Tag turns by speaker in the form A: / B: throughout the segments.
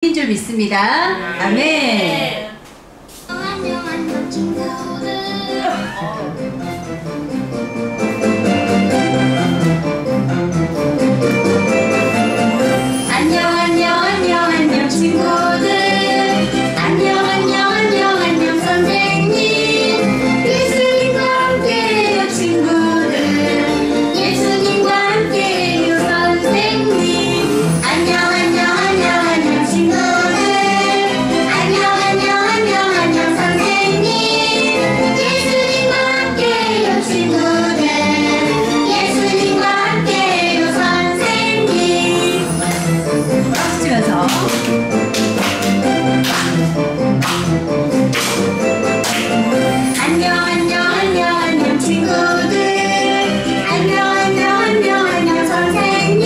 A: 인 줄 믿습니다. 아멘.
B: 안녕 친구들. 안녕 친구들. 안녕 선생님. 예수님과 함께해요 친구들. 예수님과 함께해요 선생님. 안녕 친구들. 안녕 선생님. 예수님과 함께해요 친구들. 예수님과 함께해요 선생님.
A: 박수 치면서.
B: 안녕 친구들. 안녕 선생님.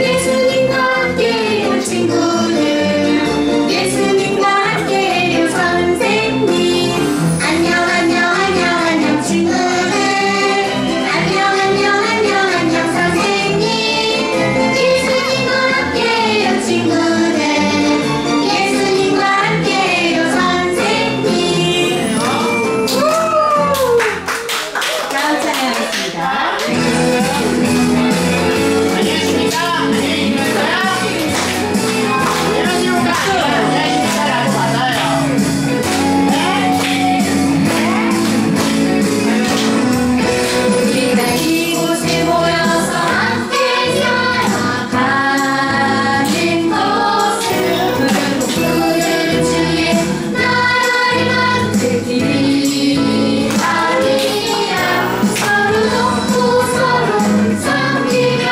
B: 예수님과 함께해요 친구들. 예수님과 함께해요 선생님. 안녕 친구들. 안녕 선생님. 예수님과 함께해요 친구들. 예수님과 함께해요 선생님.
A: 다음 찬양하겠습니다.
B: 우리가 이곳에 모여서 함께 살아가는 것은 그들 중에 나를 만들기 아니라 서로 돕고 서로 섬기며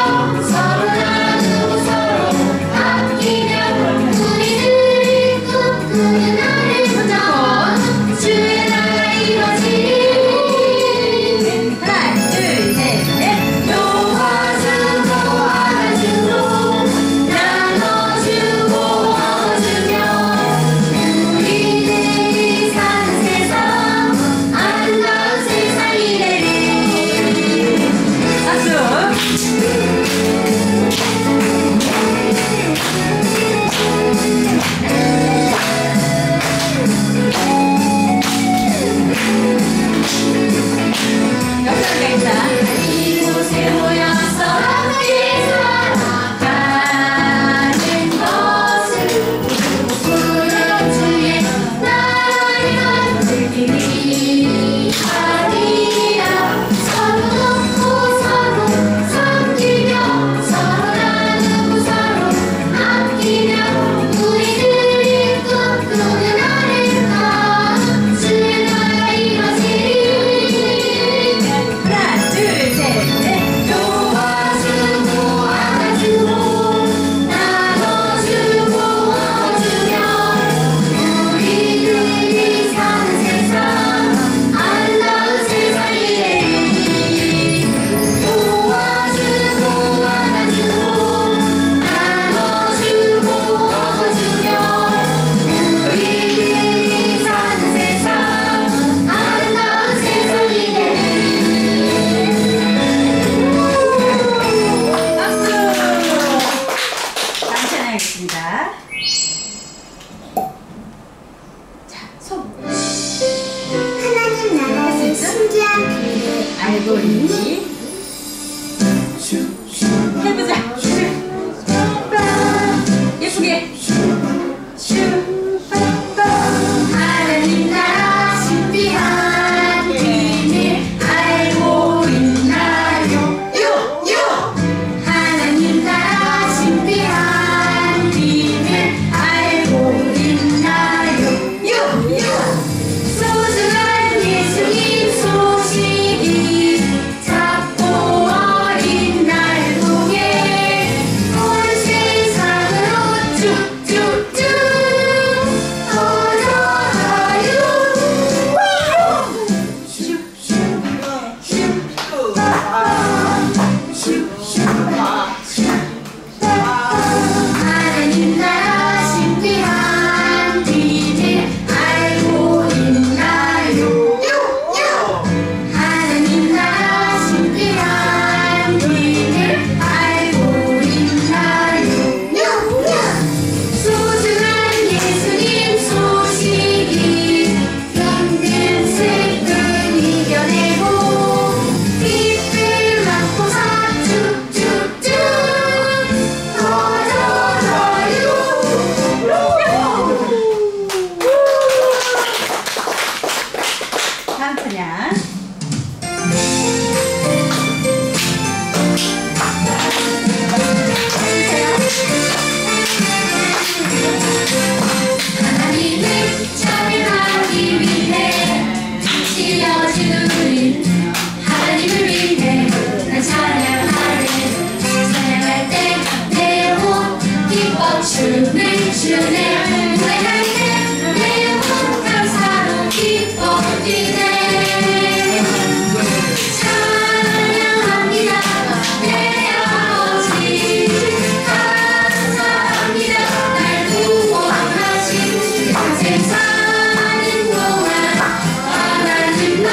B: 서로 나누고 서로 아끼며 우리들이 꿈꾸는 아름다운 주의 나라 이루어지리.
A: 하나, 둘, 셋, 넷.
B: 도와주고 안아주고 나눠주고 얻어주며 우리들이 사는 세상 아름다운 세상이 되리.
A: 박수. 역사가있다.
B: 이곳에 모여서 함께 살아가는 것은 그들 중에 나를 만들기 아니라 서로 돕고 서로 섬기며 서로 나누고 서로 아끼며 우리들이 꿈꾸는 아름다운 주의 나라 이루어지리.
A: 하나, 둘, 셋, 넷.
B: 도와주고 안아주고 나눠주고 얻어주며 우리들이 사는 세상 아름다운 세상이 되리. 도와주고 안아주고 나눠주고 얻어주며 우리들이 사는 세상 아름다운 세상이 되리.
A: 박수. 다음 찬양하겠습니다. 자, 손.
B: 하나님 나라의 신기한 비밀을
A: 알고 있니? 해보자. 예쁘게. 슈퍼빠.
B: 하나님 나라 신비한 비밀 알고 있나요? 요! 하나님 나라 신비한 비밀 알고 있나요? 요! 소중한 예수님 소식이 작고 어린 날 통해 온 세상으로 쭉쭉쭉 주네 노래할 때 내 영혼 감사로 기뻐 뛰네 찬양합니다 내 아버지 감사합니다 날 구원하신 평생 사는 동안 하나님만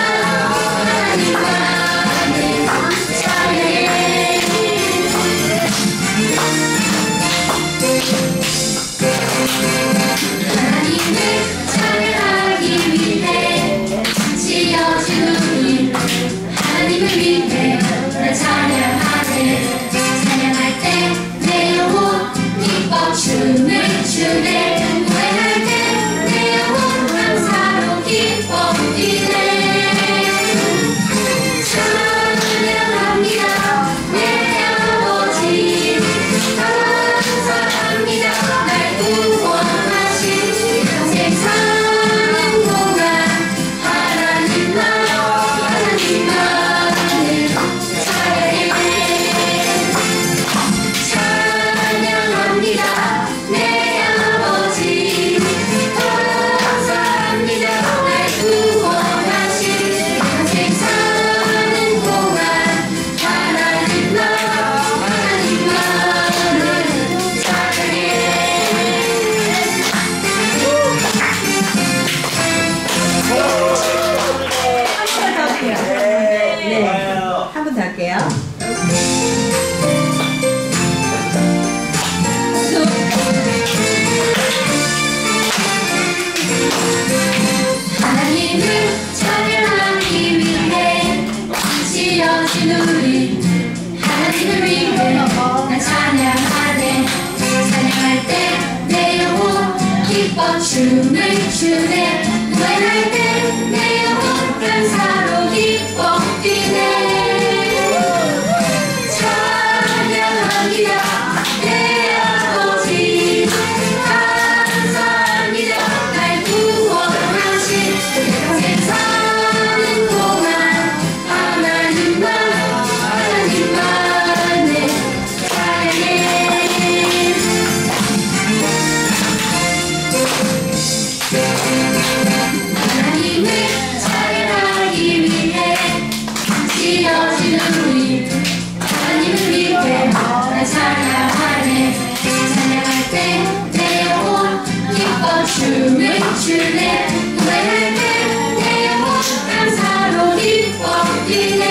B: 찬양해 하나님을 찬양하기 위해 지어진 우리 하나님을 위해 나 찬양하네 찬양할 때 내 영혼 기뻐 춤을 추네 노래할 때 내 영혼 감사로 기뻐 뛰네 찬양합니다 내 아버지 감사합니다 날 구원하신 평생 사는 동안 하나님만을 찬양합니다 내 아버지 감사합니다 날 구원하신 평생 사는 동안 하나님만을
A: 한 번 더 할게요.
B: 하나님을 찬양하기 위해 지어진 우리 하나님을 위해 난 찬양하네 찬양할 때 내 영혼 기뻐 춤을 추네 노래할 때 내 영혼 감사로 기뻐 뛰네 찬양합니다 내 아버지 감사합니다 날 구원하신 평생 사는 동안 하나님만을 찬양해 하나님을 찬양하기 위해 지어진 우리 하나님을 위해 나 찬양하네 찬양할 때 내 영혼 기뻐 춤을 추네 노래할 때 내 영혼 감사로 기뻐 뛰네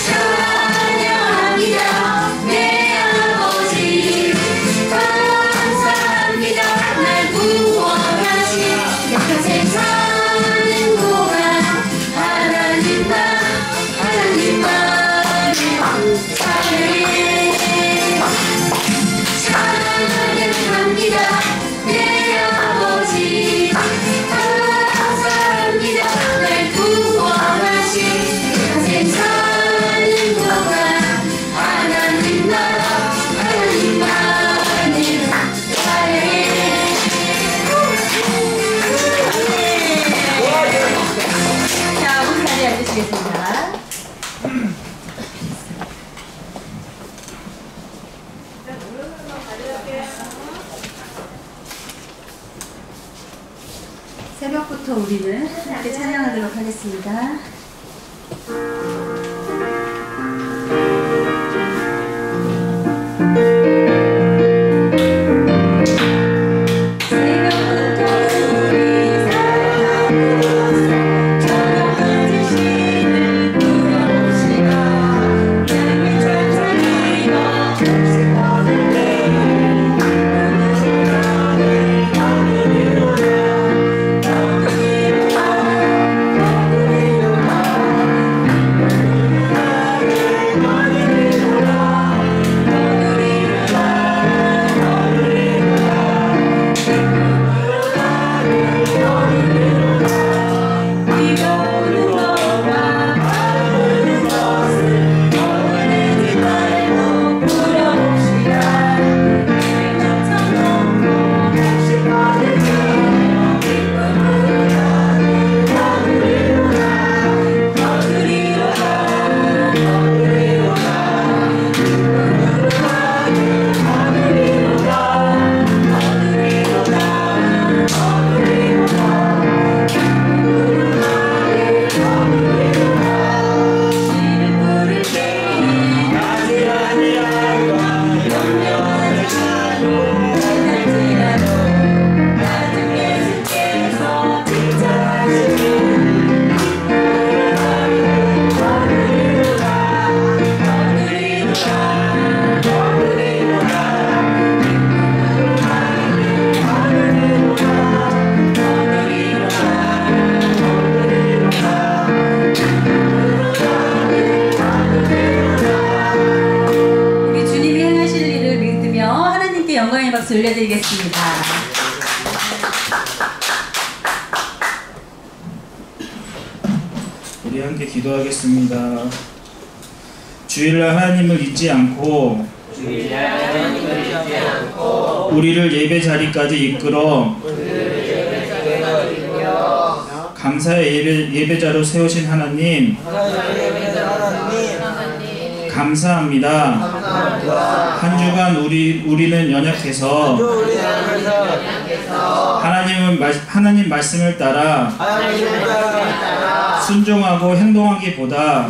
B: 찬양합니다 내 아버지 감사합니다 날 구원하신 평생 사는 동안 하나님만을 찬양해 찬양합니다 내 아버지 감사합니다 날 구원하신 평생 사는 동안 하나님만을 찬양해
A: 자, 우리 자리에 앉으시겠습니다. 새벽부터 우리는 함께 찬양하도록 하겠습니다. 영광의 박수 올려드리겠습니다.
C: 우리 함께 기도하겠습니다. 주일날 하나님을 잊지 않고 우리를 예배 자리까지 이끌어 감사의 예배자로 세우신 하나님 감사합니다. 한 주간 우리는 연약해서 하나님 말씀을 따라 순종하고 행동하기보다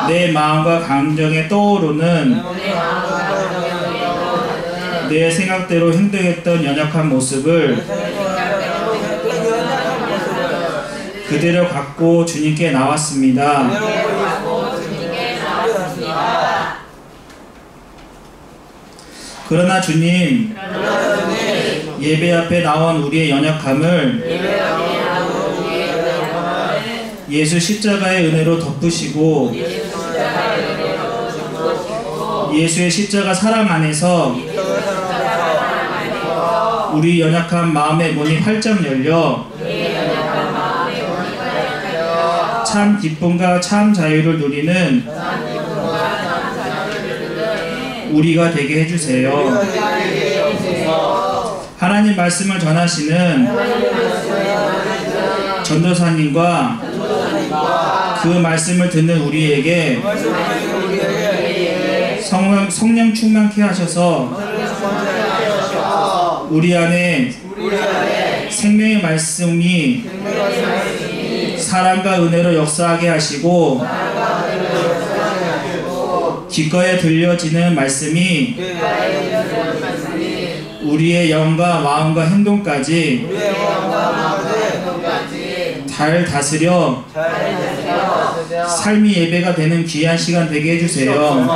C: 내 마음과 감정에 떠오르는 내 생각대로 행동했던 연약한 모습을 그대로 갖고 주님께 나왔습니다. 그러나 주님, 예배 앞에 나온 우리의 연약함을 예수 십자가의 은혜로 덮으시고 예수의 십자가 사랑 안에서 우리 연약한 마음의 문이 활짝 열려 참 기쁨과 참 자유를 누리는 우리가 되게 해주세요. 하나님 말씀을 전하시는 전도사님과 그 말씀을 듣는 우리에게 성령 충만케 하셔서 우리 안에 생명의 말씀이 사랑과 은혜로 역사하게 하시고 귓가에 들려지는 말씀이 우리의 영과 마음과 행동까지 잘 다스려 삶이 예배가 되는 귀한 시간 되게 해주세요.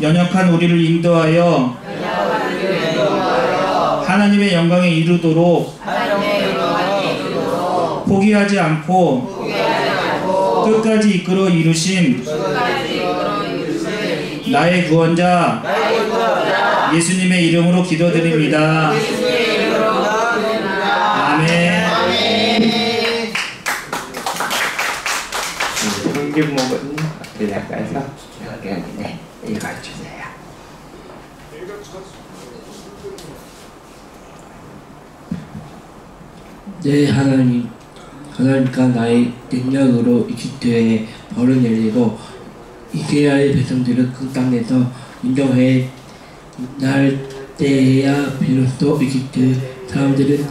C: 연약한 우리를 인도하여 하나님의 영광에 이르도록 포기하지 않고 끝까지 이끌어 이루신 나의 구원자 예수님의 이름으로 기도드립니다. 아멘.
D: 성경목은 앞에 나가서 네, 읽어주세요.
E: 네, 하나님과 나의 능력으로 이집트에 벌을 내리고 이스라엘 백성들을 그 땅에서 인도해 날 때에야 비로소 이집트 사람들은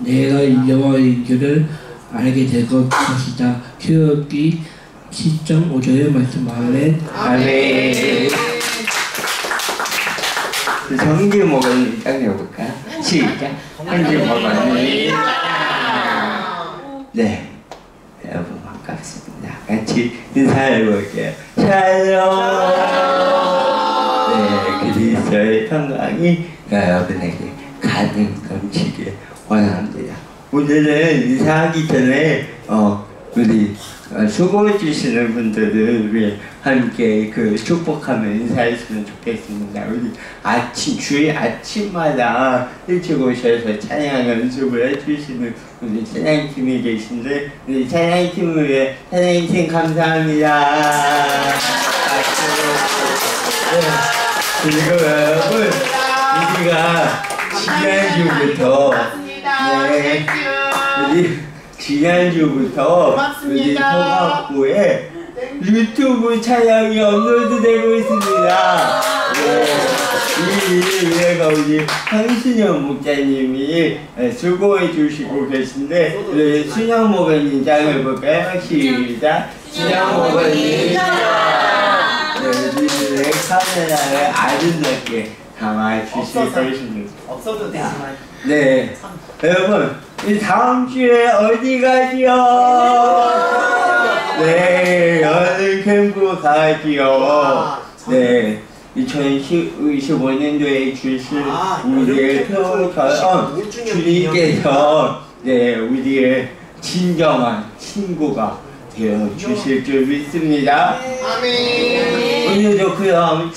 E: 내가 여호와의 길을 알게 될 것이다. 출애굽기 10.5절의 말씀. 아멘.
D: 성경목은 일단 해볼까요? 시작. 성경목은 네, 여러분 반갑습니다. 같이 인사해볼게요. 샬롬. 네, 그리스도의 평강이 여러분에게 가득 넘치길 원합니다. 오늘은 인사하기 전에 우리 수고해 주시는 분들을 위해 함께 축복하며 인사했으면 좋겠습니다. 우리 주일 아침마다 일찍 오셔서 찬양 연습을 해주시는 우리 찬양팀이 계신데 우리 찬양팀을 위해 찬양팀 감사합니다. 네, 그리고 여러분 우리가 지난주부터 우리 성악부에 유튜브 촬영이 업로드되고 있습니다. 이 일을 우리 황순영 목자님이 수고해 주시고 계신데 우리 순영 목은 인장해볼까요? 시작! 순영 목은 인장! 우리의 카메라에 아름답게 담아주실 것입니다.
F: 없어도 되지만
D: 네, 여러분 이 다음 주에 어디 가지요? 네, 여름 캠프 가지요. 네, 2025년도에 주실 우리의 표처럼 주님께서 네, 우리의 진정한 친구가 되어 주실 줄 믿습니다. 오늘도 그럼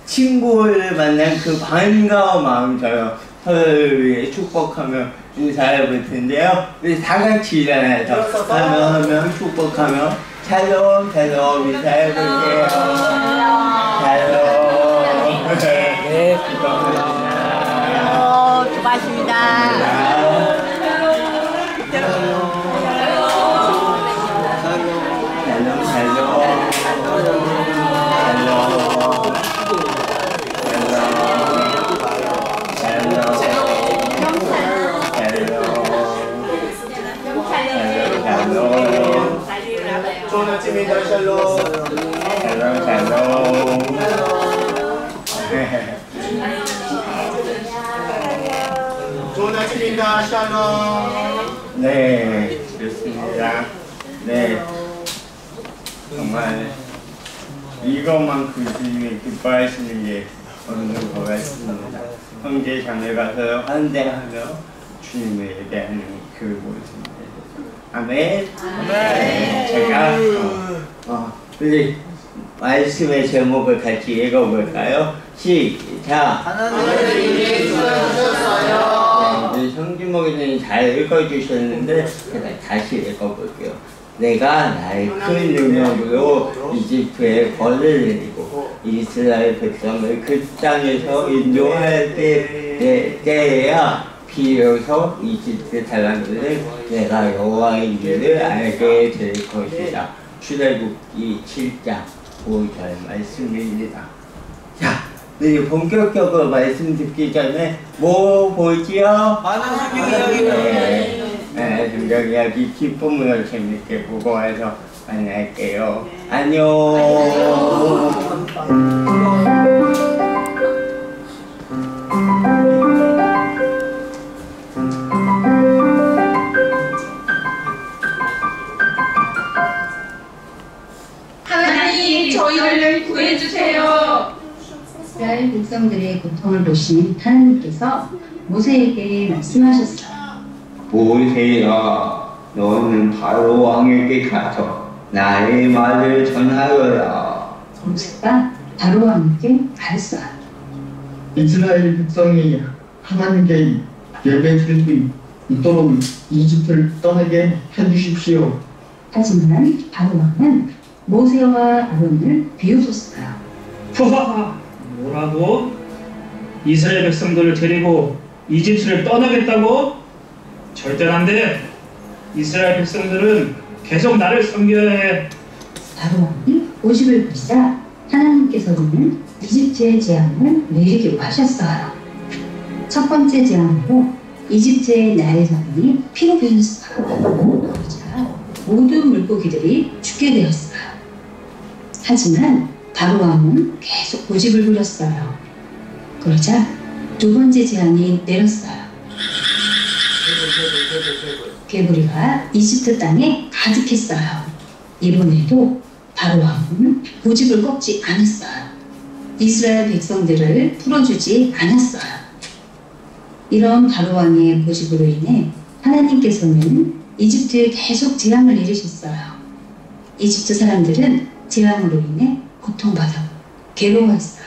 D: 친구를 만난 그 반가운 마음처럼 서로를 위해 축복하며 인사해 볼 텐데요. 우리 다 같이 일어나서 하며 축복하며 샬롬 인사해 볼게요. 샬롬. 네,
A: 수고하십니다.
F: 좋은 아침입니다. 샬롬. 좋은 아침입니다. 샬롬.
D: 네, 좋습니다. 네, 정말 이것만큼 주님이 기뻐하시는 게 없는 것 같습니다. 형제 자매가 서로 환대하며 주님을 예배하는 그 모습입니다. 아멘. 네, 제가 우리 말씀의 제목을 같이 읽어볼까요? 시작.
F: 하나님이 주셨어요.
D: 네, 우리 성진목이님 잘 읽어주셨는데 제가 다시 읽어볼게요. 내가 나의 큰 능력으로 이집트에 벌을 내리고 이스라엘 백성을 그 땅에서 인도할 때에야 비로소 이집트 사람들은 내가 여호와인 줄을 알게 될 것이다. 출애굽기 7장 5절 말씀입니다. 자, 우리 본격적으로 말씀 듣기 전에 뭐 보지요?
F: 많은 성경 이야기를.
D: 네, 성경 이야기 기쁨으로 재밌게 보고 와서 만날게요. 안녕.
B: 하나님 저희를 구해주세요.
G: 이스라엘 백성들의 고통을 보신 하나님께서 모세에게 말씀하셨어요.
D: 모세야, 너는 바로 왕에게 가서 나의 말을 전하여라.
G: 모세가 바로 왕에게 말했어요.
H: 이스라엘 백성이 하나님께 예배드릴 수 있도록 이집트를 떠나게 해주십시오.
G: 하지만 바로 왕은 모세와 아론을 비웃었어요.
C: 푸하하, 뭐라고? 이스라엘 백성들을 데리고 이집트를 떠나겠다고? 절대 안 돼. 이스라엘 백성들은 계속 나를 섬겨야 해.
G: 바로 왕이 고집을 부리자 하나님께서는 이집트의 재앙을 내리기로 하셨어요. 첫 번째 재앙으로 이집트의 나일강이 피로 변했어요. 그러자 모든 물고기들이 죽게 되었어요. 하지만 바로 왕은 계속 고집을 부렸어요. 그러자 두 번째 재앙이 내렸어요. 개구리가 이집트 땅에 가득했어요. 이번에도 바로 왕은 고집을 꺾지 않았어요. 이스라엘 백성들을 풀어주지 않았어요. 이런 바로 왕의 고집으로 인해 하나님께서는 이집트에 계속 재앙을 내리셨어요. 이집트 사람들은 재앙으로 인해 고통받아 괴로워했어요.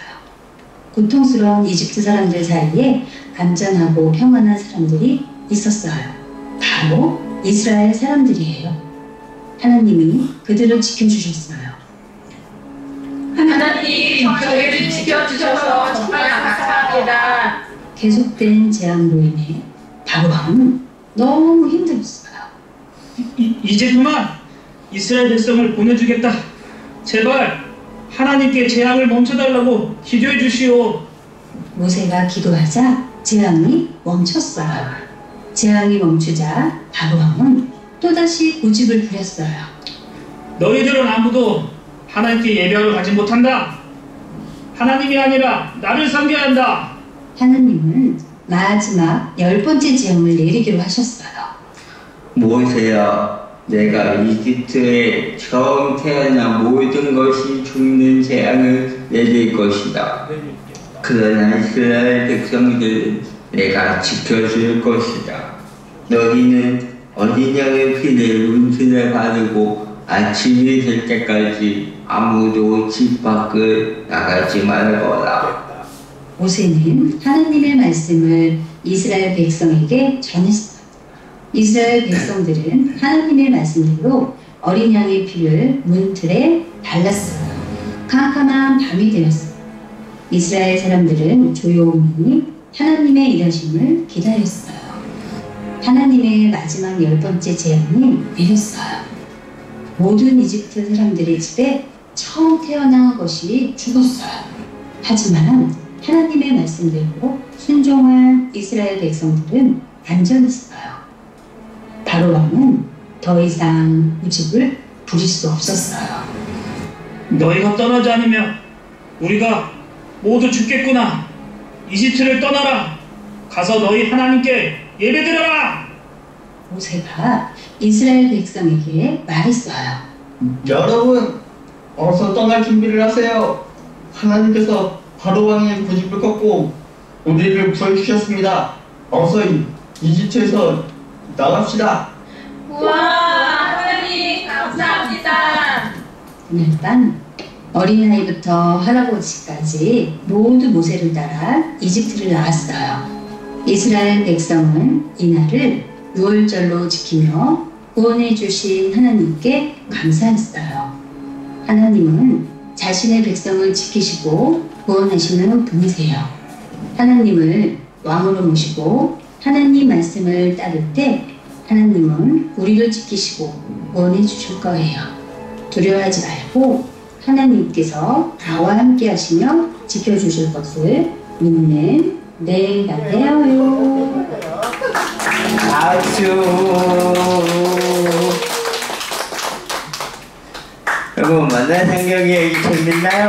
G: 고통스러운 이집트 사람들 사이에 안전하고 평안한 사람들이 있었어요. 바로 이스라엘 사람들이에요. 하나님이 그들을 지켜주셨어요.
B: 하나님 저희를 지켜주셔서 정말 감사합니다.
G: 계속된 재앙으로 인해 바로 왕은 너무 힘들었어요.
C: 이제 그만 이스라엘 백성을 보내주겠다. 제발 하나님께 재앙을 멈춰달라고 기도해 주시오.
G: 모세가 기도하자 재앙이 멈췄어요. 재앙이 멈추자 바로 왕은 또다시 고집을 부렸어요.
C: 너희들은 아무도 하나님께 예배를 가지 못한다. 하나님이 아니라 나를 섬겨야 한다.
G: 하나님은 마지막 10번째 재앙을 내리기로 하셨어요.
D: 모세야, 내가 이집트에 처음 태어난 모든 것이 죽는 재앙을 내릴 것이다. 그러나 이스라엘 백성들은 내가 지켜줄 것이다. 너희는 어린 양의 피를 문신에 바르고 아침이 될 때까지 아무도 집 밖을 나가지 말거라.
G: 모세는 하나님의 말씀을 이스라엘 백성에게 전했어요. 이스라엘 백성들은 하나님의 말씀대로 어린 양의 피를 문틀에 발랐어요. 캄캄한 밤이 되었어요. 이스라엘 사람들은 조용히 하나님의 일하심을 기다렸어요. 하나님의 마지막 10번째 재앙이 내렸어요. 모든 이집트 사람들의 집에 처음 태어난 것이 죽었어요. 하지만 하나님의 말씀대로 순종한 이스라엘 백성들은 안전했어요. 바로 왕은 더 이상 그 집을 부릴 수 없었어요.
C: 너희가 떠나지 않으면 우리가 모두 죽겠구나. 이집트를 떠나라. 가서 너희 하나님께 예배드려라.
G: 모세가 이스라엘 백성에게 말했어요.
H: 여러분, 어서 떠날 준비를 하세요. 하나님께서 바로 왕의 고집을 꺾고 우리를 구해주셨습니다. 어서 이집트에서 나갑시다.
B: 우와, 하나님 감사합니다.
G: 그날 밤 어린아이부터 할아버지까지 모두 모세를 따라 이집트를 나갔어요. 이스라엘 백성은 이날을 유월절로 지키며 구원해 주신 하나님께 감사했어요. 하나님은 자신의 백성을 지키시고 구원하시는 분이세요. 하나님을 왕으로 모시고 하나님 말씀을 따를 때 하나님은 우리를 지키시고 구원해 주실 거예요. 두려워하지 말고 하나님께서 나와 함께 하시며 지켜주실 것을 믿는 내가 되어요.
D: 박수. 여러분, 만난 성경이 여기 재밌나요?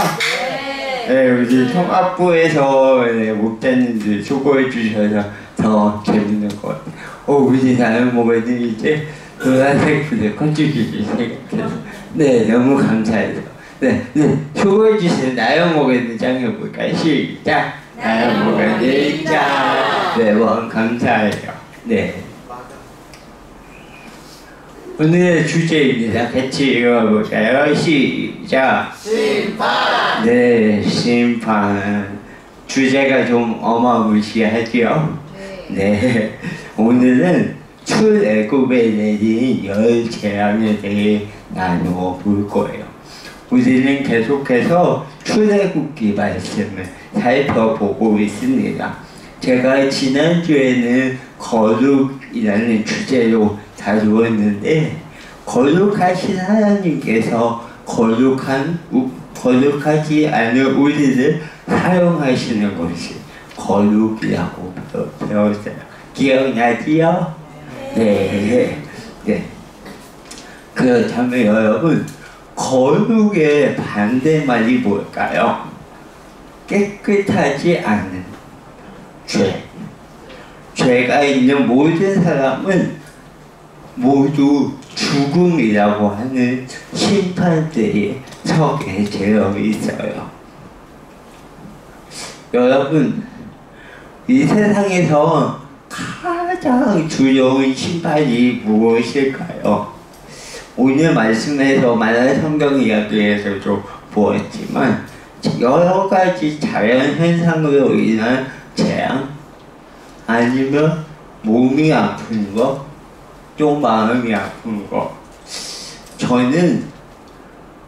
D: 네, 우리 통합부에서 목사님들 수고해 주셔서 더 재밌는 것 같아요. 우리 나는 뭐가든 이제 노란색 부대 컨트리뷰를 생각해서 너무 감사해요. 수고해 주신 나영 목사님 장 해볼까요? 시작! 나영 목사님 장! 매번 감사해요. 오늘의 주제입니다. 같이 읽어볼까요? 시작! 심판! 심판. 주제가 좀 어마무시하죠? 오늘은 출애굽에 내린 10재앙에 대해 나누어 볼 거예요. 우리는 계속해서 출애굽기 말씀을 살펴보고 있습니다. 제가 지난주에는 거룩이라는 주제로 다루었는데, 거룩하신 하나님께서 거룩하지 않은 우리를 사용하시는 것이 거룩이라고 배웠어요. 기억나지요? 네. 그렇다면 여러분, 거룩의 반대말이 뭘까요? 깨끗하지 않은 죄. 죄가 있는 모든 사람은 모두 죽음이라고 하는 심판들이 적에 되어 있어요. 여러분, 이 세상에서 가장 두려운 심판이 무엇일까요? 오늘 말씀에서 만난 성경 이야기에서도 보았지만 여러 가지 자연 현상으로 인한 재앙, 아니면 몸이 아픈 거, 또 마음이 아픈 거. 저는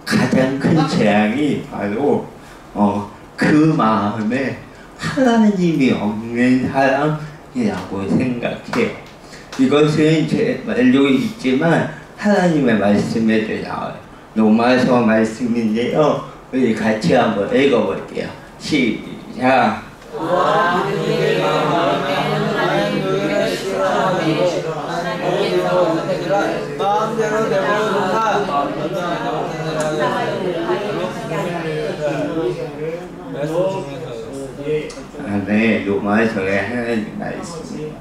D: 가장 큰 재앙이 바로 그 마음에 하나님이 없는 사람이라고 생각해요. 이것은 제 말로 있지만 하나님의 말씀에도 나와요. 로마서 말씀인데요. 우리 같이 한번 읽어볼게요. 시작.
F: 마음대로 되보다
D: 로마서의 하나님 말씀.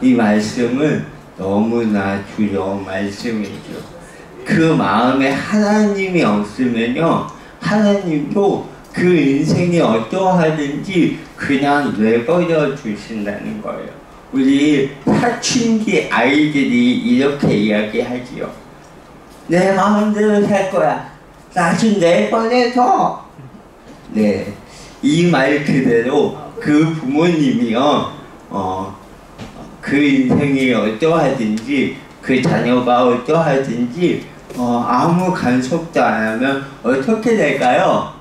D: 이 말씀은 너무나 두려운 말씀이죠. 그 마음에 하나님이 없으면요, 하나님도 그 인생이 어떠하든지 그냥 내버려 주신다는 거예요. 우리 사춘기 아이들이 이렇게 이야기하지요. 내 마음대로 살 거야. 다시 내 꺼내서. 네, 이 말 그대로 그 부모님이요, 그 인생이 어떠하든지 그 자녀가 어떠하든지 아무 간섭도 안 하면 어떻게 될까요?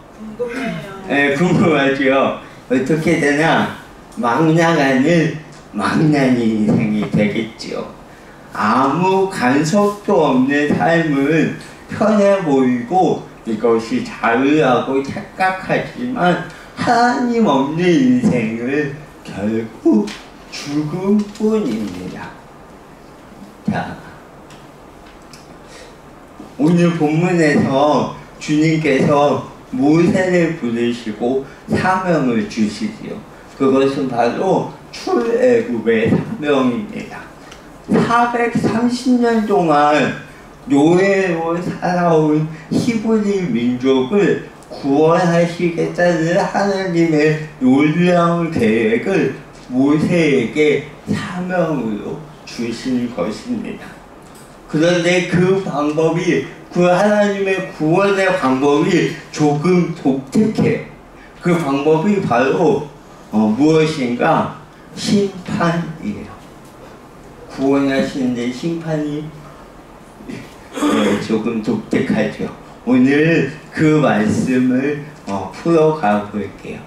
D: 네, 궁금하죠. 어떻게 되나? 막 나가는 망나니 인생이 되겠죠. 아무 간섭도 없는 삶은 편해 보이고 이것이 자유하고 착각하지만 하나님 없는 인생은 결국 죽음뿐입니다. 자, 오늘 본문에서 주님께서 모세를 부르시고 사명을 주시지요. 그것은 바로 출애굽의 사명입니다. 430년 동안 노예로 살아온 히브리 민족을 구원하시겠다는 하나님의 놀라운 계획을 모세에게 사명으로 주신 것입니다. 그런데 그 하나님의 구원의 방법이 조금 독특해요. 그 방법이 바로 무엇인가? 심판이에요. 구원하시는데 심판이 조금 독특하죠. 오늘 그 말씀을 풀어가 볼게요.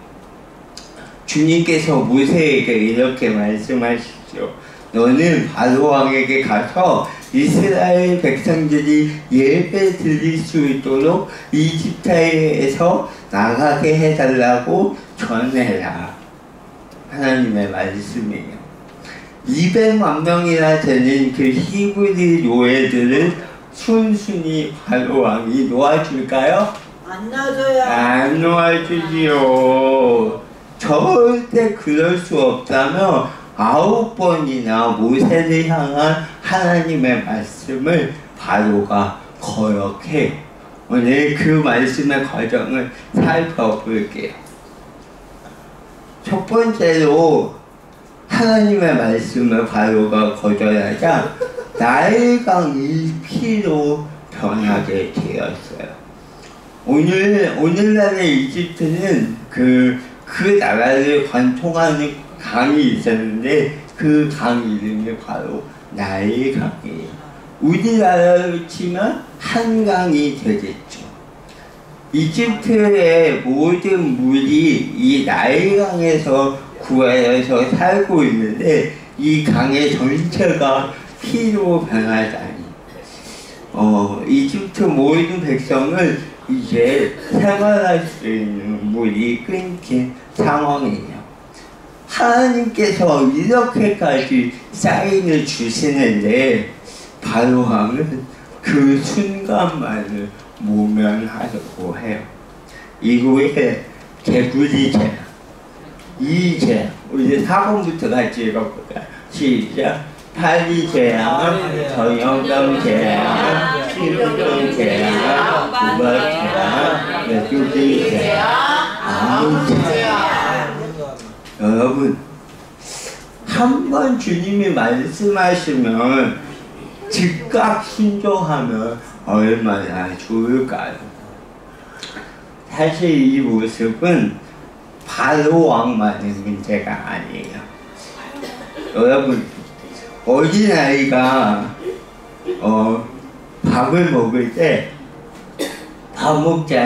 D: 주님께서 모세에게 이렇게 말씀하시죠. 너는 바로 왕에게 가서 이스라엘 백성들이 예배 드릴 수 있도록 이집트에서 나가게 해달라고 전해라. 하나님의 말씀이에요. 200만 명이나 되는 그 히브리 노예들을 순순히 바로 왕이 놓아줄까요?
I: 안 놔줘요.
D: 안 놓아주지요. 절대 그럴 수 없다며 9번이나 모세를 향한 하나님의 말씀을 바로가 거역해. 오늘 그 말씀의 과정을 살펴볼게요. 첫 번째로 하나님의 말씀을 바로가 거절하자 나일강이 피로 변하게 되었어요. 오늘날의 이집트는 그 나라를 관통하는 강이 있었는데 그 강 이름이 바로 나일강이에요. 우리나라로 치면 한강이 되겠죠. 이집트의 모든 물이 이 나일강에서 구하여서 살고 있는데 이 강의 전체가 피로 변하다니. 이집트 모든 백성은 이제 생활할 수 있는 물이 끊긴 상황이에요. 하나님께서 이렇게까지 사인을 주시는데 바로 왕은 그 순간만을 모면하려고 해요. 이후에 개구리 죄, 이 죄, 우리 4번부터 같이 읽어볼까요? 시작. 파리 죄야, 정영경 죄야, 피부병 죄야, 우박 죄야, 메뚜기 죄야, 아무 죄야. 여러분, 한 번 주님이 말씀하시면 즉각 순종하면 얼마나 좋을까요? 사실 이 모습은 바로 왕만의 문제가 아니에요. 여러분, 어린아이가 밥을 먹을 때 밥 먹지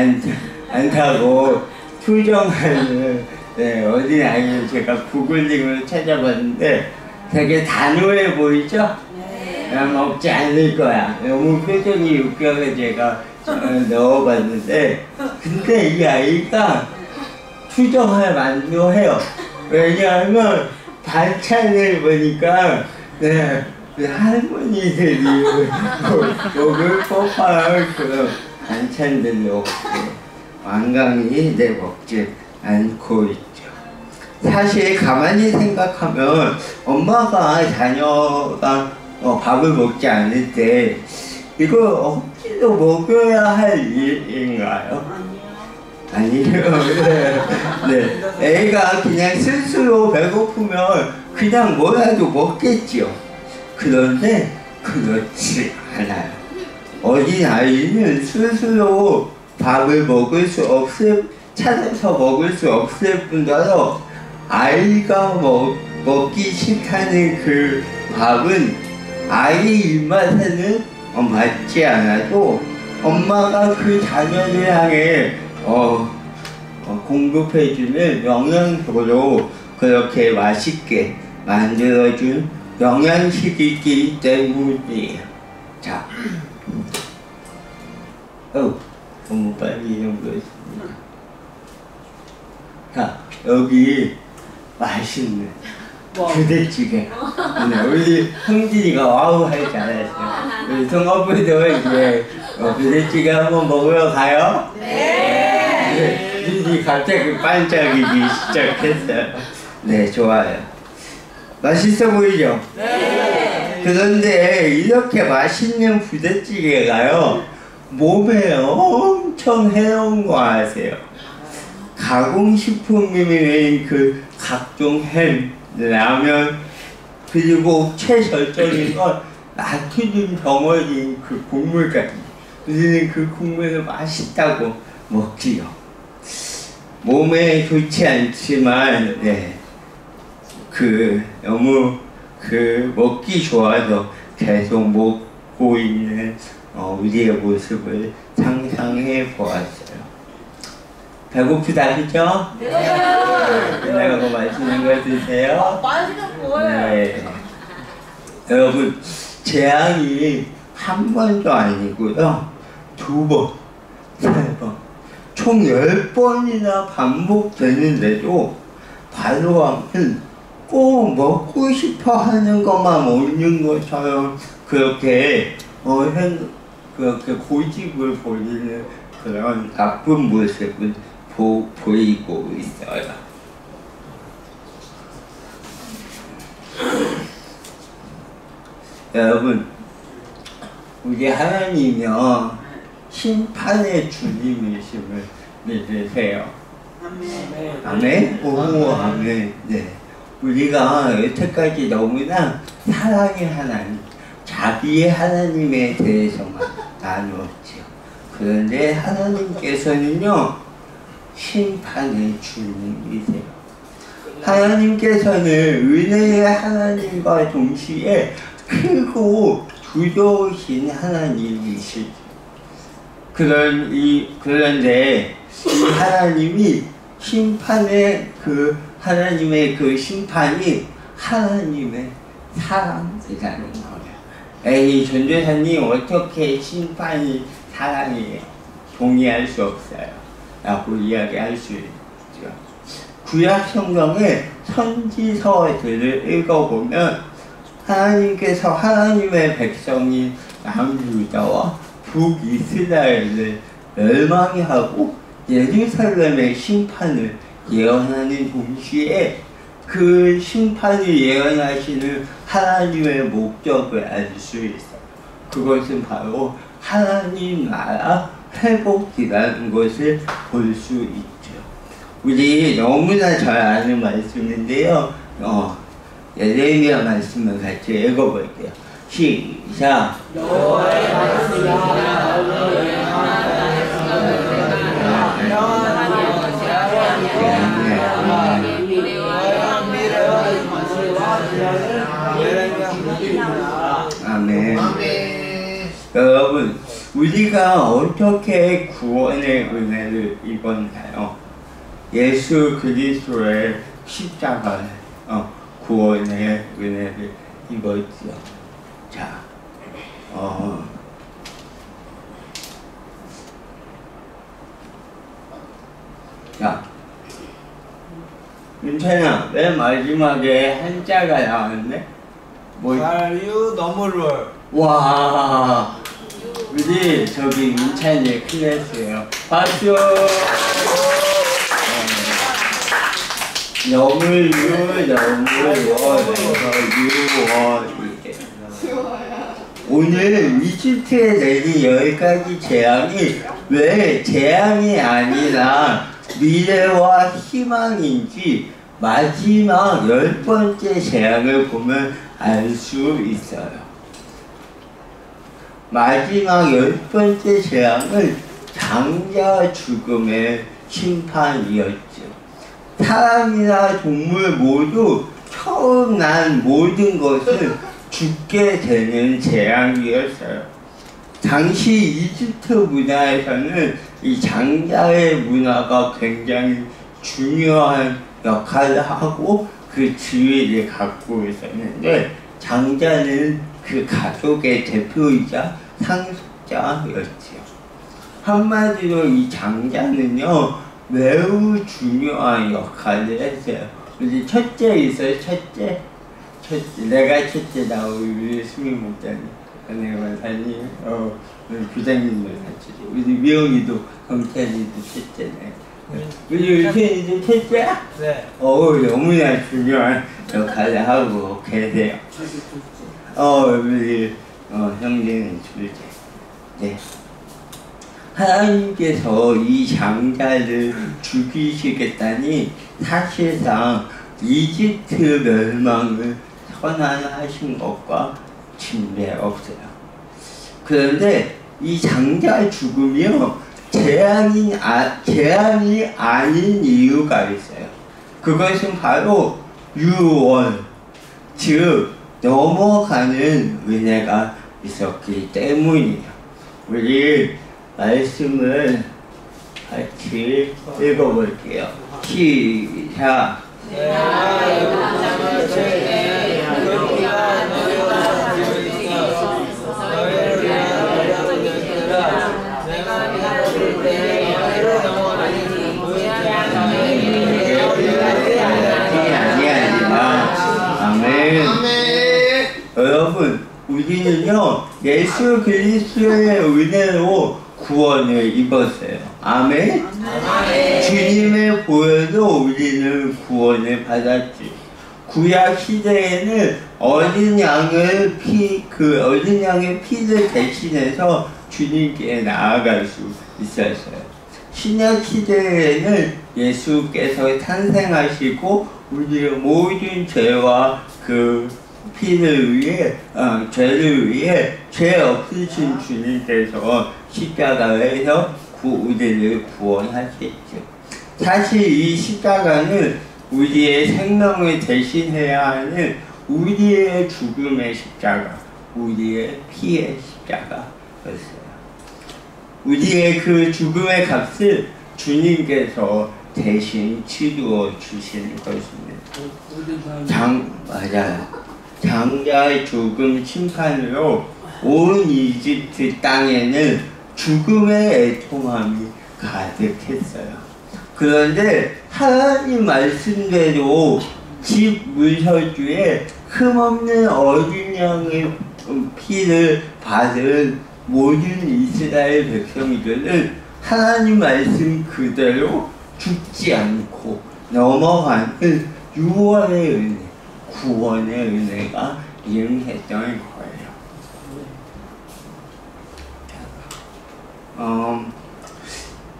D: 않다고 투정하는 어린아이를 제가 구글링으로 찾아봤는데 되게 단호해 보이죠? 먹지 않을 거야. 너무 표정이 웃겨서 제가 넣어봤는데 근데 이 아이가 투정할 만도 해요. 왜냐하면 반찬을 보니까 할머니들이 먹을 법한 그런 반찬들로 완강히 먹지 않고 있죠. 사실 가만히 생각하면 엄마가 자녀가 밥을 먹지 않을 때 이걸 억지로 먹여야 할 일인가요? 아니요. 네. 애가 그냥 스스로 배고프면 그냥 뭐라도 먹겠지요. 그런데 그렇지 않아요. 어린 아이는 스스로 밥을 찾아서 먹을 수 없을 뿐더러 아이가 먹기 싫다는 그 밥은 아이 입맛에는 맞지 않아도 엄마가 그 자녀를 향해 공급해주는 영양소로 그렇게 맛있게 만들어준 영양식이기 때문이에요. 자, 너무 빨리 연구했습니다. 자, 여기 맛있는 부대찌개. 우리 형진이가 와우 할 줄 알았어요. 우리 성업부도 이제 부대찌개 한번 먹으러 가요? 네. 눈이 갑자기 반짝이기 시작했어요. 네, 좋아요. 맛있어 보이죠? 네. 그런데 이렇게 맛있는 부대찌개가요, 몸에 엄청 해로운 거 아세요? 가공식품인 그 각종 햄, 라면, 그리고 최절정인 건 나트륨 덩어리인 그 국물까지. 우리는 그 국물을 맛있다고 먹지요. 몸에 좋지 않지만, 네. 너무 먹기 좋아서 계속 먹고 있는 우리의 모습을 상상해 보았어요. 배고프다, 그죠? 네. 끝나고 맛있는 거 드세요.
B: 맛있는 거예요.
D: 네. 여러분, 재앙이 한 번도 아니고요. 2번, 3번, 총 10번이나 반복되는데도 바로왕은 꼭 먹고 싶어 하는 것만 먹는 것처럼 그렇게 고집을 보이는 그런 나쁜 모습을 보이고 있어요. 여러분, 우리 하나님이요, 심판의 주님이심을 믿으세요. 아멘? 오, 아멘. 네. 우리가 여태까지 너무나 사랑의 하나님, 자비의 하나님에 대해서만 나누었죠. 그런데 하나님께서는요, 심판의 주님이세요. 하나님께서는 은혜의 하나님과 동시에 크고 두려우신 하나님이시죠. 그런데 이 하나님이 하나님의 그 심판이 하나님의 사랑이라는 거예요. 에이, 전도사님, 어떻게 심판이 사랑이에요? 동의할 수 없어요. 라고 이야기할 수 있죠. 구약 성경의 선지서들을 읽어보면 하나님께서 하나님의 백성인 남유다와 북이스라엘을 멸망해 하고 예루살렘의 심판을 예언하는 동시에 그 심판을 예언하시는 하나님의 목적을 알 수 있어요. 그것은 바로 하나님 나라 회복이라는 것을 볼 수 있죠. 우리 너무나 잘 아는 말씀인데요. 예레미야 말씀을 같이 읽어볼게요. 시작.
F: 여호와의 말씀이
D: 아멘. 여러분, 우리가 어떻게 구원의 은혜를 입었나요? 예수 그리스도의 십자가에 구원의 은혜를 입었죠. 자, 윤찬아, 맨 마지막에 한자가 나왔네?
F: 자유 너무를.
D: 와, 우리 저기 윤찬이 클래스예요. 박수! 너물 오늘 이집트에 내린 10가지 재앙이 왜 재앙이 아니라 미래와 희망인지 마지막 10번째 재앙을 보면 알 수 있어요. 마지막 10번째 재앙은 장자 죽음의 심판이었죠. 사람이나 동물 모두 처음 난 모든 것은 죽게 되는 재앙이었어요. 당시 이집트 문화에서는 이 장자의 문화가 굉장히 중요한 역할을 하고 그 지위를 갖고 있었는데, 장자는 그 가족의 대표이자 상속자였지요. 한마디로 이 장자는요 매우 중요한 역할을 했어요. 우리 첫째 있어요. 첫째 내가 첫째다. 우리 수민 목사님, 은혜 권사님, 우리 부장님도 첫째, 우리 미영이도 경찰이도 첫째네. 우리 유선이도 첫째야?
F: 네.
D: 너무나 중요한 역할을 하고 계세요. 우리 형제는 둘째. 네. 하나님께서 이 장자를 죽이시겠다니 사실상 이집트 멸망을 선언하신 것과 진배 없어요. 그런데 이 장자 죽음이요 재앙이 아닌 이유가 있어요. 그것은 바로 유월, 즉 넘어가는 은혜가 있었기 때문이에요. 우리 말씀을 같이 읽어볼게요. 시작. 아멘. 여러분, 우리는요 예수 그리스도의 은혜로 구원을 입었어요. 아멘. 주님의 보혈로 우리는 구원을 받았지. 구약 시대에는 어린 양의 피를 대신해서 주님께 나아갈 수 있었어요. 신약 시대에는 예수께서 탄생하시고 우리의 모든 죄와 그 피를 위해 죄를 위해 죄 없으신 주님께서 십자가에서 우리를 구원하셨죠. 사실 이 십자가는 우리의 생명을 대신해야 하는 우리의 죽음의 십자가, 우리의 피의 십자가였어요. 우리의 그 죽음의 값을 주님께서 대신 치루어 주시는 것입니다. 맞아요. 장자의 죽음 심판으로 온 이집트 땅에는 죽음의 애통함이 가득했어요. 그런데 하나님 말씀대로 집 문설주에 흠없는 어린 양의 피를 받은 모든 이스라엘 백성들은 하나님 말씀 그대로 죽지 않고 넘어가는 유월의 은혜, 구원의 은혜가 임했던 거예요.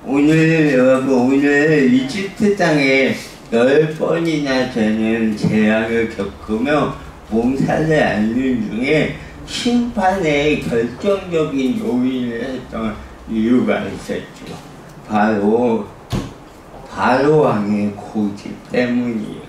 D: 오늘 이집트 땅에 10번이나 되는 재앙을 겪으며 몸살을 앓는 중에 심판의 결정적인 요인을 했던 이유가 있었죠. 바로 왕의 고집 때문이에요.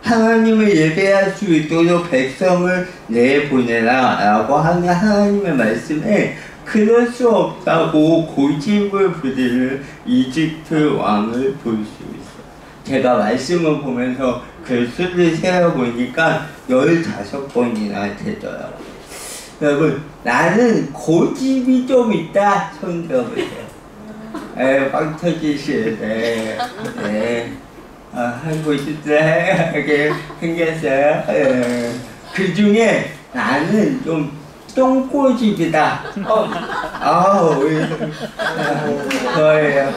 D: 하나님을 예배할 수 있도록 백성을 내보내라 라고 하는 하나님의 말씀에 그럴 수 없다고 고집을 부리는 이집트 왕을 볼 수 있어요. 제가 말씀을 보면서 그 수를 세어보니까 15번이나 되더라고요. 여러분, 나는 고집이 좀 있다. 손 들어보세요. 빵 터지시네. 네. 고집들하게 생겼어요. 그 중에 나는 좀 똥꼬집이다. 저예요.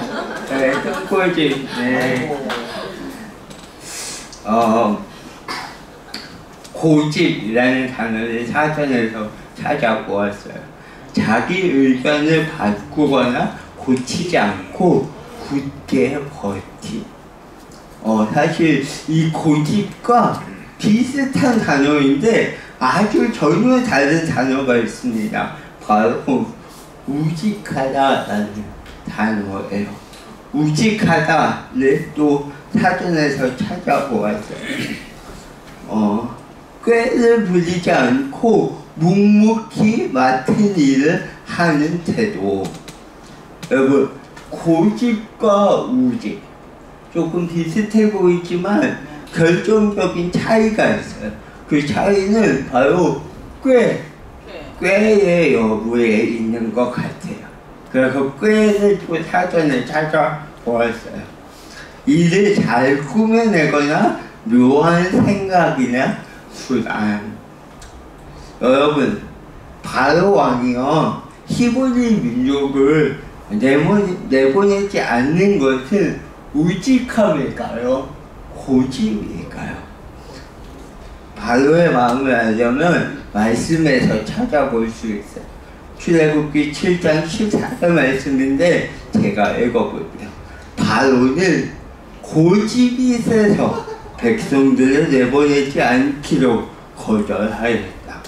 D: 네, 똥꼬집. 네. 고집이라는 단어를 사전에서 찾아보았어요. 자기 의견을 바꾸거나 고치지 않고 굳게 버티. 사실 이 고집과 비슷한 단어인데 아주 전혀 다른 단어가 있습니다. 바로 우직하다라는 단어예요. 우직하다를 또 사전에서 찾아보았어요. 꾀를 부리지 않고 묵묵히 맡은 일을 하는 태도. 여러분, 고집과 우직 조금 비슷해 보이지만 결정적인 차이가 있어요. 그 차이는 바로 꾀의 여부에 있는 것 같아요. 그래서 꾀를 또 사전에 찾아보았어요. 일을 잘 꾸며내거나 묘한 생각이나 수단. 여러분, 바로 왕이요 히브리 민족을 내보내지 않는 것은 우직함일까요? 고집일까요? 바로의 마음을 알려면 말씀에서 찾아볼 수 있어요. 출애굽기 7장 14절 말씀인데 제가 읽어볼게요. 바로는 고집이 세서 백성들을 내보내지 않기로 거절하였다.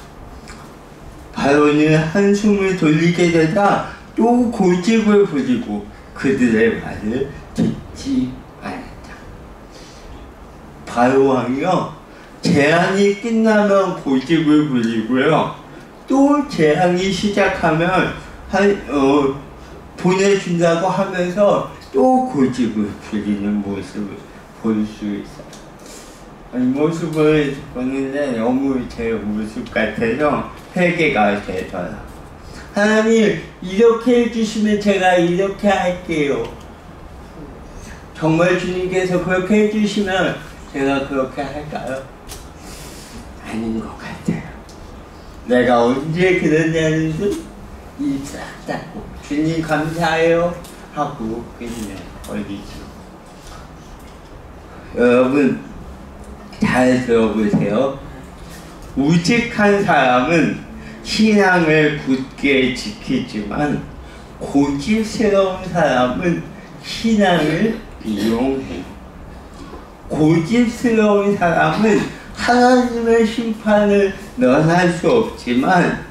D: 바로는 한숨을 돌리게 되다 또 고집을 부리고 그들의 말을 듣지 않았다. 바로 왕이요 재앙이 끝나면 고집을 부리고요 또 재앙이 시작하면 보내준다고 하면서 또 고집을 부리는 모습을 볼 수 있어요. 이 모습을 보는데 너무 제 모습 같아서 회개가 되더라고요. 하나님, 이렇게 해주시면 제가 이렇게 할게요. 정말 주님께서 그렇게 해주시면 제가 그렇게 할까요? 아닌 것 같아요. 내가 언제 그러냐는 듯 입 싹 닫고 주님 감사해요 하고 그냥 버리죠. 여러분 잘 들어보세요. 우직한 사람은 신앙을 굳게 지키지만 고집스러운 사람은 신앙을 이용해요. 고집스러운 사람은 하나님의 심판을 면할 수 없지만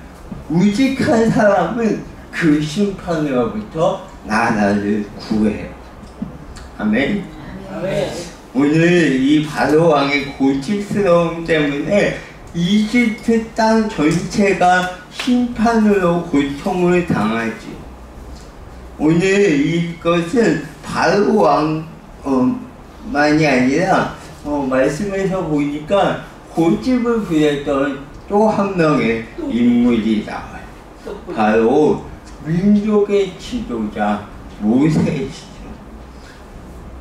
D: 우직한 사람은 그 심판으로부터 나라를 구해요. 아멘.
F: 아멘.
D: 오늘 이 바로 왕의 고집스러움 때문에 이집트 땅 전체가 심판으로 고통을 당하지. 오늘 이것은 바로 왕만이 아니라 말씀에서 보니까 고집을 부렸던 또 한 명의 인물이 나와요. 바로 민족의 지도자 모세이시죠.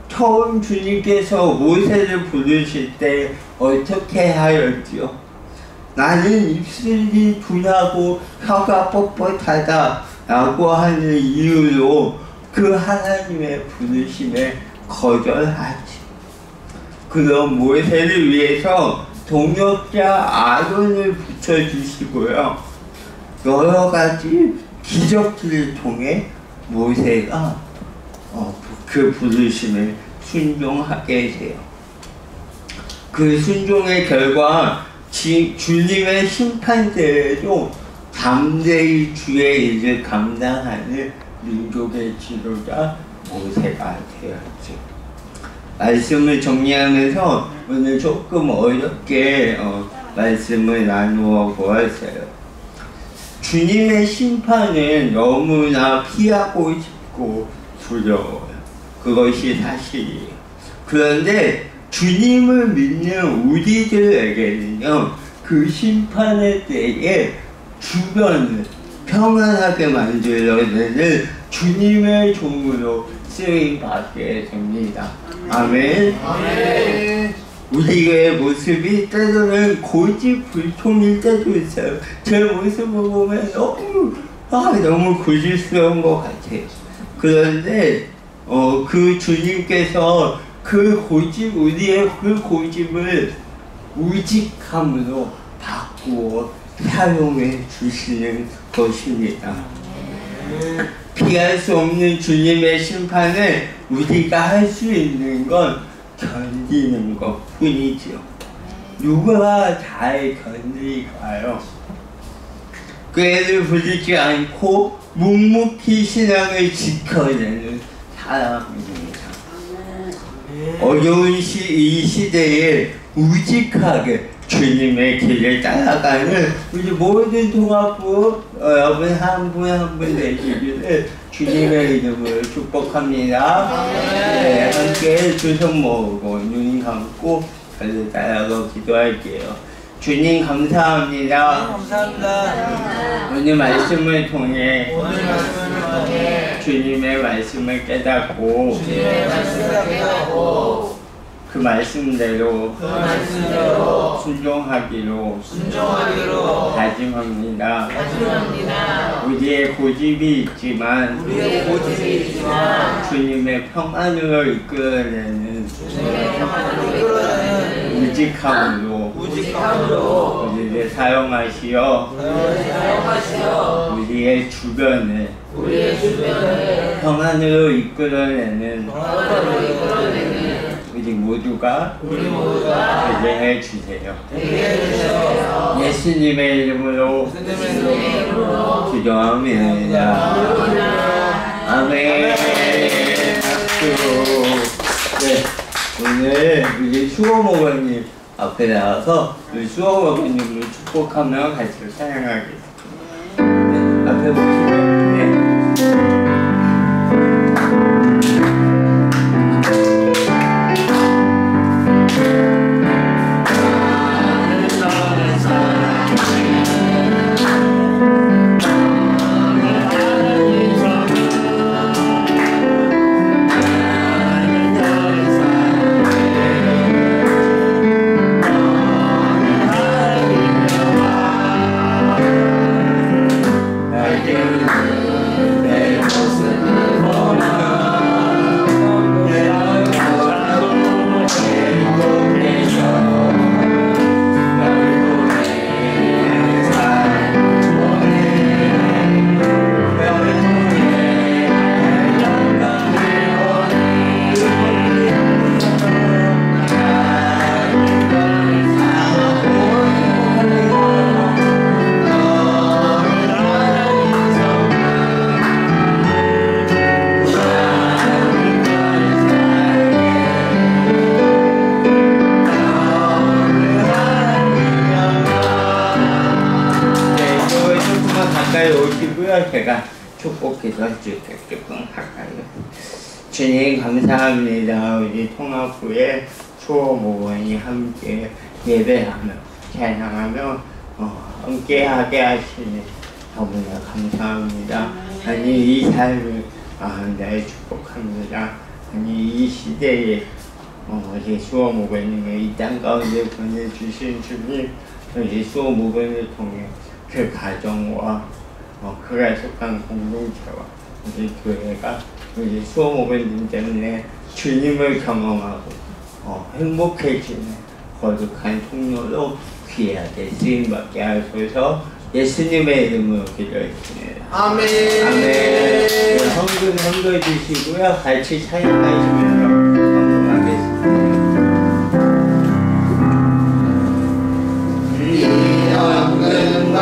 D: 처음 주님께서 모세를 부르실 때 어떻게 하였지요? 나는 입술이 둔하고 혀가 뻣뻣하다 라고 하는 이유로 그 하나님의 부르심에 거절하지. 그런 모세를 위해서 동역자 아론을 붙여주시고요. 여러 가지 기적들을 통해 모세가 그 부르심에 순종하게 돼요. 그 순종의 결과 주님의 심판대에도 담대히 주의 일을 감당하는 민족의 지도자 모세가 되었죠. 말씀을 정리하면서 오늘 조금 어렵게 말씀을 나누어 보았어요. 주님의 심판은 너무나 피하고 싶고 두려워요. 그것이 사실이에요. 그런데 주님을 믿는 우리들에게는요, 그 심판의 때에 주변을 평안하게 만들어내는 주님의 종으로 쓰임받게 됩니다. 아멘. 아멘. 우리의 모습이 때로는 고집불통일 때도 있어요. 제 모습을 보면 너무 고집스러운 것 같아요. 그런데 그 주님께서 우리의 그 고집을 우직함으로 바꾸어 사용해 주시는 것입니다. 피할 수 없는 주님의 심판을 우리가 할 수 있는 건 견디는 것 뿐이죠. 누가 잘 견딜까요? 꾀를 부리지 않고 묵묵히 신앙을 지켜내는 사람입니다. 어려운 이 시대에 우직하게 주님의 길을 따라가는 우리 모든 통합부 여러분 한 분 한 분 되시기를 주님의 이름으로 축복합니다. 네, 함께 두 손 모으고 눈 감고 저를 따라가 기도할게요. 주님 감사합니다. 오늘 말씀을 통해 주님의 말씀을 깨닫고 그 말씀대로 순종하기로 다짐합니다. 우리의 고집이 있지만 주님의 평안으로 이끌어내는 우직함으로 우리를 사용하시어 우리의 주변을 평안으로 이끌어내는 우리 모두가 되게 해주세요. 예수님의 이름으로 기도합니다. 아멘. 네, 오늘 우리 수호목원님 앞에 나와서 우리 수호목원님으로 축복하며 같이 찬양하겠습니다. 네, 앞에 보시면 네. 제가 축복기도 해줄게요. 조금 가까이. 주님 감사합니다. 우리 통합부의 수호목원이 함께 예배하며 찬양하며 함께하게 하시니 너무나 감사합니다. 아니 이 삶을 날 축복합니다. 아니 이 시대에 우리 수호목원님을 이 땅 가운데 보내주신 주님, 우리 수호목원을 통해 그 가정과 그가 속한 공동체와 우리 교회가 우리 수호목원님 때문에 주님을 경험하고 행복해지는 거룩한 통로로 귀하게 쓰임받게 하소서. 예수님의 이름으로 기도했습니다. 아멘. 아멘. 네, 헌금 선거해 주시고요. 같이 찬양하시면서 헌금하겠습니다. 이 헌금과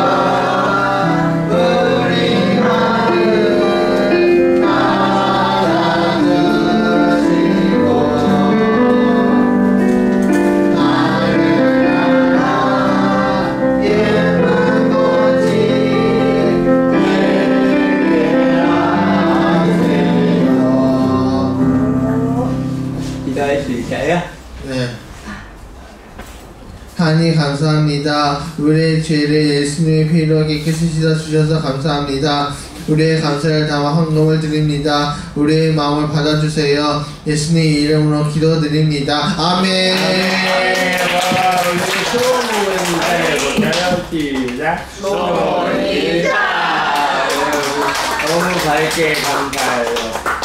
F: 네. 하나님 감사합니다. 우리의 죄를 예수님의 피로 깨끗이 씻어주셔서 감사합니다. 우리의 감사를 담아 헌금을 드립니다. 우리의 마음을 받아주세요. 예수님 이름으로 기도드립니다. 아멘.
D: 우리 수호목원님 해볼까요? 시작. 너무 밝게 감사해요.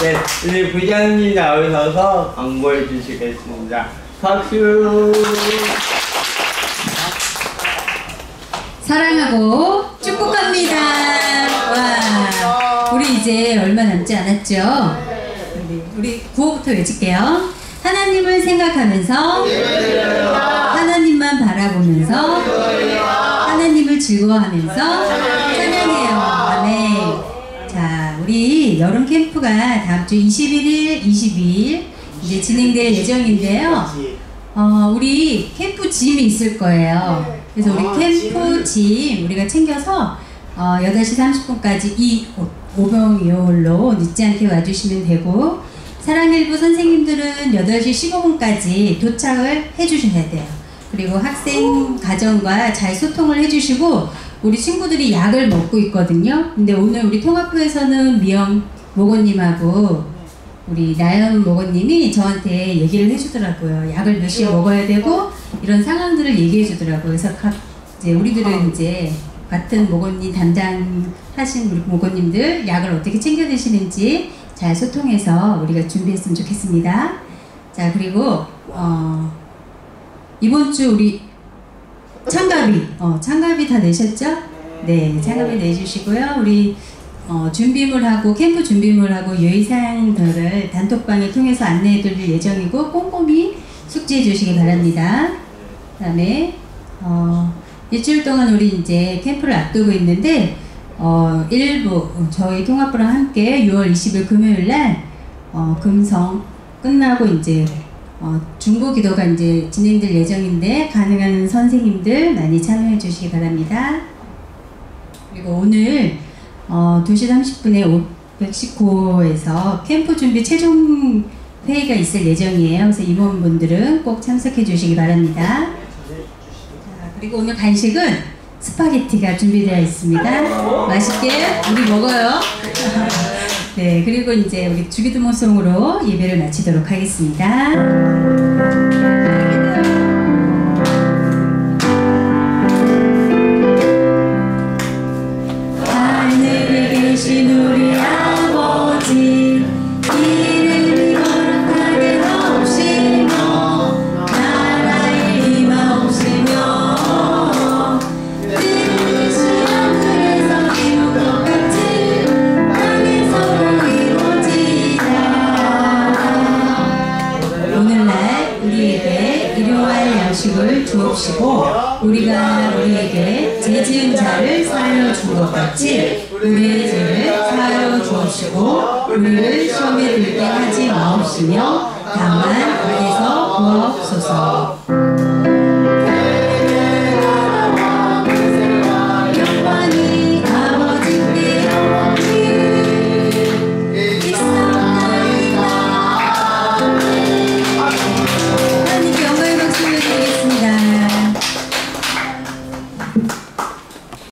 D: 네, 우리 부장님 나오셔서 광고해 주시겠습니다. 박수.
A: 사랑하고 축복합니다. 와, 우리 이제 얼마 남지 않았죠? 우리 구호부터 외칠게요. 하나님을 생각하면서 하나님만 바라보면서 하나님을 즐거워하면서 찬양 우리 여름 캠프가 다음 주 21일, 22일 이제 진행될 예정인데요. 우리 캠프 짐이 있을 거예요. 그래서 우리 캠프 짐 우리가 챙겨서 8시 30분까지 이 오병이어홀로 늦지 않게 와주시면 되고, 사랑일부 선생님들은 8시 15분까지 도착을 해주셔야 돼요. 그리고 학생 가정과 잘 소통을 해주시고, 우리 친구들이 약을 먹고 있거든요. 근데 오늘 우리 통합부에서는 미영 모고님하고 우리 나연 모고님이 저한테 얘기를 해주더라고요. 약을 몇 시에 먹어야 되고 이런 상황들을 얘기해 주더라고요. 그래서 이제 우리들은 이제 같은 모고님 담당하신 우리 모고님들 약을 어떻게 챙겨 드시는지 잘 소통해서 우리가 준비했으면 좋겠습니다. 자, 그리고 이번 주 우리 참가비 다 내셨죠? 네, 참가비 내주시고요. 우리 준비물하고 캠프 준비물하고 유의사항들을 단톡방을 통해서 안내해 드릴 예정이고 꼼꼼히 숙지해 주시기 바랍니다. 그 다음에 일주일 동안 우리 이제 캠프를 앞두고 있는데 일부 저희 통합부랑 함께 6월 20일 금요일날 금성 끝나고 이제 중보 기도가 이제 진행될 예정인데 가능한 선생님들 많이 참여해 주시기 바랍니다. 그리고 오늘 2시 30분에 510호에서 캠프 준비 최종 회의가 있을 예정이에요. 그래서 임원분들은 꼭 참석해 주시기 바랍니다. 자, 그리고 오늘 간식은 스파게티가 준비되어 있습니다. 맛있게 우리 먹어요. 네, 그리고 이제 우리 주기도모송으로 예배를 마치도록 하겠습니다. 하늘에 계신 우리 아버지, 이름이 거룩하게 하옵시며 나라의 임하옵시며 뜻이 하늘에서 이룬 것 같이 땅에서도 이루어지이다. 오늘날 우리에게 일용할 양식을 주옵시고 우리가 우리에게 죄 지은 자를 사하여 준 것 같이 우리의 죄를 사하여 주옵시고 우리를 시험에 들게 하지 마옵시며 다만